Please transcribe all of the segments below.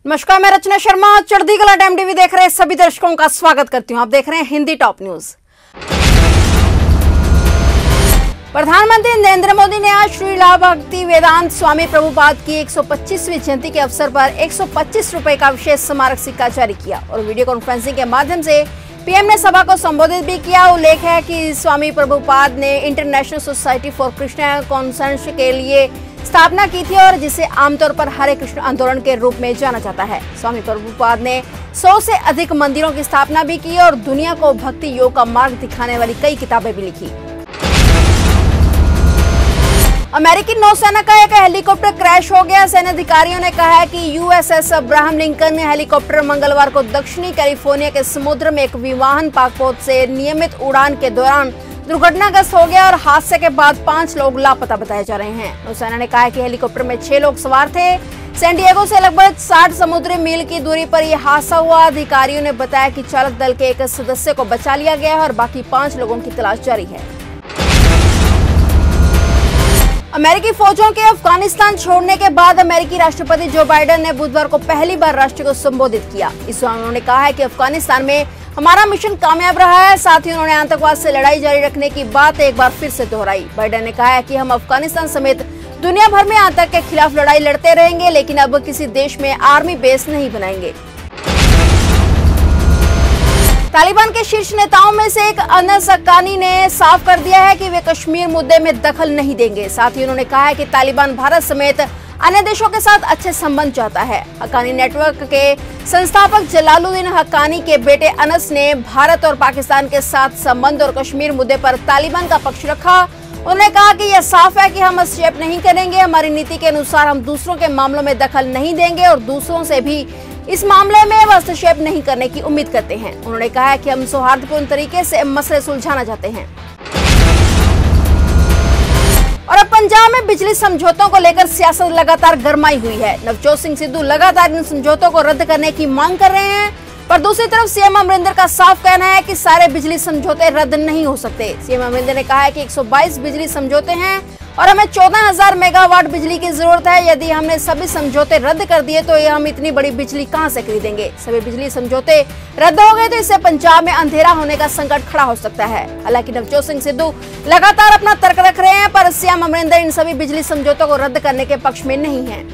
नमस्कार, मैं रचना शर्मा। चढ़ती कला टाइम टीवी देख रहे सभी दर्शकों का स्वागत करती हूं। आप देख रहे हैं हिंदी टॉप न्यूज। प्रधानमंत्री नरेंद्र मोदी ने आज श्री लाभ भक्ति वेदांत स्वामी प्रभुपाद की 125वीं जयंती के अवसर पर 125 रुपए का विशेष स्मारक सिक्का जारी किया और वीडियो कॉन्फ्रेंसिंग के माध्यम से पीएम ने सभा को संबोधित भी किया। उल्लेख है कि स्वामी प्रभुपाद ने international society for Krishna conscience के लिए स्थापना की थी और जिसे आमतौर पर हरे कृष्ण आंदोलन के रूप में जाना जाता है। स्वामी प्रभुपाद ने 100 से अधिक मंदिरों की स्थापना भी की और दुनिया को भक्ति योग का मार्ग दिखाने वाली कई किताबें भी लिखी। अमेरिकी नौसेना का एक हेलीकॉप्टर क्रैश हो गया। सेना अधिकारियों ने कहा है कि यूएसएस अब्राहम लिंकन हेलीकॉप्टर मंगलवार को दक्षिणी कैलिफोर्निया के समुद्र में एक विमान पाकपोत से नियमित उड़ान के दौरान दुर्घटनाग्रस्त हो गया और हादसे के बाद 5 लोग लापता बताए जा रहे हैं। नौसेना ने कहा है कि हेलीकॉप्टर में 6 लोग सवार थे। सैन डिएगो से लगभग 60 समुद्री मील की दूरी पर यह हादसा हुआ। अधिकारियों ने बताया कि चालक दल के एक सदस्य को बचा लिया गया है और बाकी 5 लोगों की तलाश जारी है। अमेरिकी फौजों के अफगानिस्तान छोड़ने के बाद अमेरिकी राष्ट्रपति जो बाइडेन ने बुधवार को पहली बार राष्ट्र को संबोधित किया। इस दौरान उन्होंने कहा है कि अफगानिस्तान में हमारा मिशन कामयाब रहा है। साथ ही उन्होंने आतंकवाद से लड़ाई जारी रखने की बात एक बार फिर से दोहराई। बाइडेन ने कहा है कि हम अफगानिस्तान समेत दुनिया भर में आतंक के खिलाफ लड़ाई लड़ते रहेंगे, लेकिन अब किसी देश में आर्मी बेस नहीं बनाएंगे। तालिबान के शीर्ष नेताओं में से एक अनस हक्कानी ने साफ कर दिया है कि वे कश्मीर मुद्दे में दखल नहीं देंगे। साथ ही उन्होंने कहा है कि तालिबान भारत समेत अन्य देशों के साथ अच्छे संबंध चाहता है। हक्कानी नेटवर्क के संस्थापक जलालुद्दीन हक्कानी के बेटे अनस ने भारत और पाकिस्तान के साथ संबंध और कश्मीर मुद्दे पर तालिबान का पक्ष रखा। उन्होंने कहा कि यह साफ है कि हम हस्तक्षेप नहीं करेंगे। हमारी नीति के अनुसार हम दूसरों के मामलों में दखल नहीं देंगे और दूसरों से भी इस मामले में हस्तक्षेप नहीं करने की उम्मीद करते हैं। उन्होंने कहा है कि हम सौहार्दपूर्ण तरीके से मसले सुलझाना चाहते हैं। और अब पंजाब में बिजली समझौतों को लेकर सियासत लगातार गरमाई हुई है। नवजोत सिंह सिद्धू लगातार इन समझौतों को रद्द करने की मांग कर रहे हैं, पर दूसरी तरफ सीएम अमरिंदर का साफ कहना है कि सारे बिजली समझौते रद्द नहीं हो सकते। सीएम अमरिंदर ने कहा है कि 122 बिजली समझौते हैं और हमें 14,000 मेगावाट बिजली की जरूरत है। यदि हमने सभी समझौते रद्द कर दिए तो हम इतनी बड़ी बिजली कहां से खरीदेंगे। सभी बिजली समझौते रद्द हो गए तो इससे पंजाब में अंधेरा होने का संकट खड़ा हो सकता है। हालांकि नवजोत सिंह सिद्धू लगातार अपना तर्क रख रहे हैं, पर सीएम अमरिंदर इन सभी बिजली समझौतों को रद्द करने के पक्ष में नहीं है।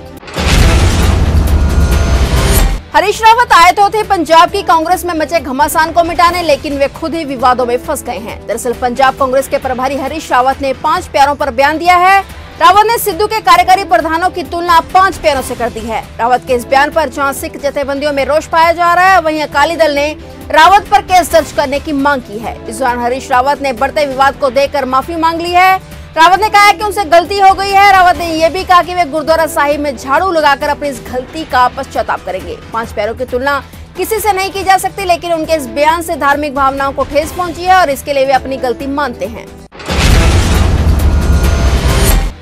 हरीश रावत आए तो थे पंजाब की कांग्रेस में मचे घमासान को मिटाने, लेकिन वे खुद ही विवादों में फंस गए हैं। दरअसल पंजाब कांग्रेस के प्रभारी हरीश रावत ने 5 प्यारों पर बयान दिया है। रावत ने सिद्धू के कार्यकारी प्रधानों की तुलना 5 प्यारों से कर दी है। रावत के इस बयान पर जहां सिख जथेबंदियों में रोष पाया जा रहा है, वहीं अकाली दल ने रावत पर केस दर्ज करने की मांग की है। इस दौरान हरीश रावत ने बढ़ते विवाद को देखकर माफी मांग ली है। रावत ने कहा है कि उनसे गलती हो गई है। रावत ने यह भी कहा कि वे गुरुद्वारा साहिब में झाड़ू लगाकर अपनी इस गलती का पश्चाताप करेंगे। 5 प्यारों की तुलना किसी से नहीं की जा सकती, लेकिन उनके इस बयान से धार्मिक भावनाओं को ठेस पहुंची है और इसके लिए वे अपनी गलती मानते हैं।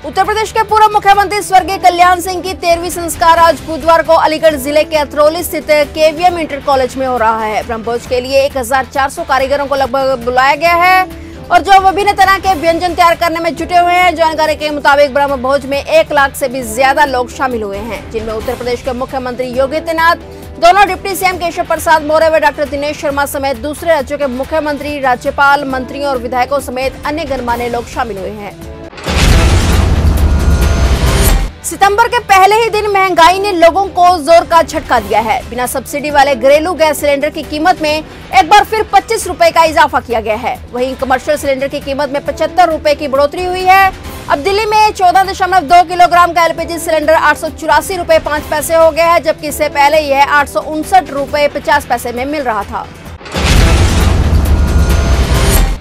उत्तर प्रदेश के पूर्व मुख्यमंत्री स्वर्गीय कल्याण सिंह की 13वीं संस्कार आज बुधवार को अलीगढ़ जिले के अतरौली स्थित केवीएम इंटर कॉलेज में हो रहा है। ब्रह्मभोज के लिए 1400 कारीगरों को लगभग बुलाया गया है और जो विभिन्न तरह के व्यंजन तैयार करने में जुटे हुए हैं। जानकारी के मुताबिक ब्रह्म भोज में 1 लाख से भी ज्यादा लोग शामिल हुए हैं, जिनमें उत्तर प्रदेश के मुख्यमंत्री योगी आदित्यनाथ, दोनों डिप्टी सीएम केशव प्रसाद मौर्य व डॉक्टर दिनेश शर्मा समेत दूसरे राज्यों के मुख्यमंत्री, राज्यपाल, मंत्रियों और विधायकों समेत अन्य गणमान्य लोग शामिल हुए हैं। सितंबर के पहले ही दिन महंगाई ने लोगों को जोर का झटका दिया है। बिना सब्सिडी वाले घरेलू गैस सिलेंडर की कीमत में एक बार फिर 25 रुपए का इजाफा किया गया है। वहीं कमर्शियल सिलेंडर की कीमत में 75 रुपए की बढ़ोतरी हुई है। अब दिल्ली में 14.2 किलोग्राम का एलपीजी सिलेंडर 884 रुपए 5 पैसे हो गया है, जबकि इससे पहले यह 859 रुपए 50 पैसे में मिल रहा था।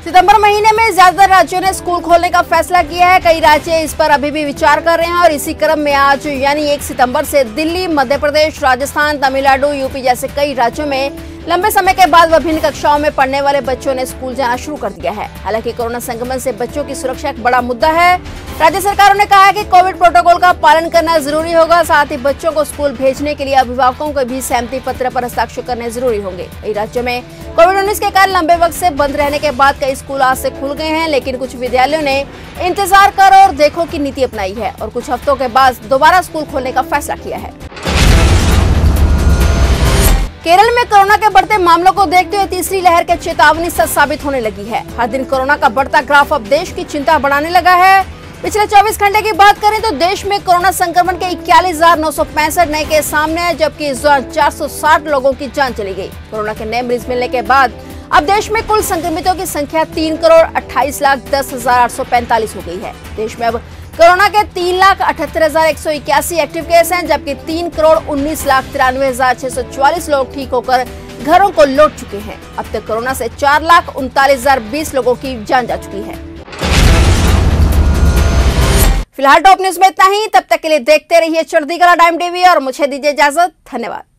सितंबर महीने में ज्यादातर राज्यों ने स्कूल खोलने का फैसला किया है। कई राज्य इस पर अभी भी विचार कर रहे हैं और इसी क्रम में आज यानी 1 सितंबर से दिल्ली, मध्य प्रदेश, राजस्थान, तमिलनाडु, यूपी जैसे कई राज्यों में लंबे समय के बाद विभिन्न कक्षाओं में पढ़ने वाले बच्चों ने स्कूल जाना शुरू कर दिया है। हालांकि कोरोना संक्रमण से बच्चों की सुरक्षा एक बड़ा मुद्दा है। राज्य सरकारों ने कहा है कि कोविड प्रोटोकॉल का पालन करना जरूरी होगा। साथ ही बच्चों को स्कूल भेजने के लिए अभिभावकों को भी सहमति पत्र पर हस्ताक्षर करने जरूरी होंगे। कई राज्यों में कोविड-19 के कारण लंबे वक्त से बंद रहने के बाद कई स्कूल आज से खुल गए हैं, लेकिन कुछ विद्यालयों ने इंतजार करो और देखो की नीति अपनाई है और कुछ हफ्तों के बाद दोबारा स्कूल खोलने का फैसला किया है। केरल में कोरोना के बढ़ते मामलों को देखते हुए तीसरी लहर की चेतावनी सच साबित होने लगी है। हर दिन कोरोना का बढ़ता ग्राफ अब देश की चिंता बढ़ाने लगा है। पिछले 24 घंटे की बात करें तो देश में कोरोना संक्रमण के 41,965 नए केस सामने आए, जबकि इस दौरान 460 लोगों की जान चली गई। कोरोना के नए मरीज मिलने के बाद अब देश में कुल संक्रमितों की संख्या 3,28,10,845 हो गई है। देश में अब कोरोना के 3,78,181 एक्टिव केस हैं, जबकि 3,19,93,644 लोग ठीक होकर घरों को लौट चुके हैं। अब तक कोरोना से 4,39,020 लोगों की जान जा चुकी है। फिलहाल टॉप न्यूज में इतना ही। तब तक के लिए देखते रहिए चढ़ती कला टाइम टीवी और मुझे दीजिए इजाजत। धन्यवाद।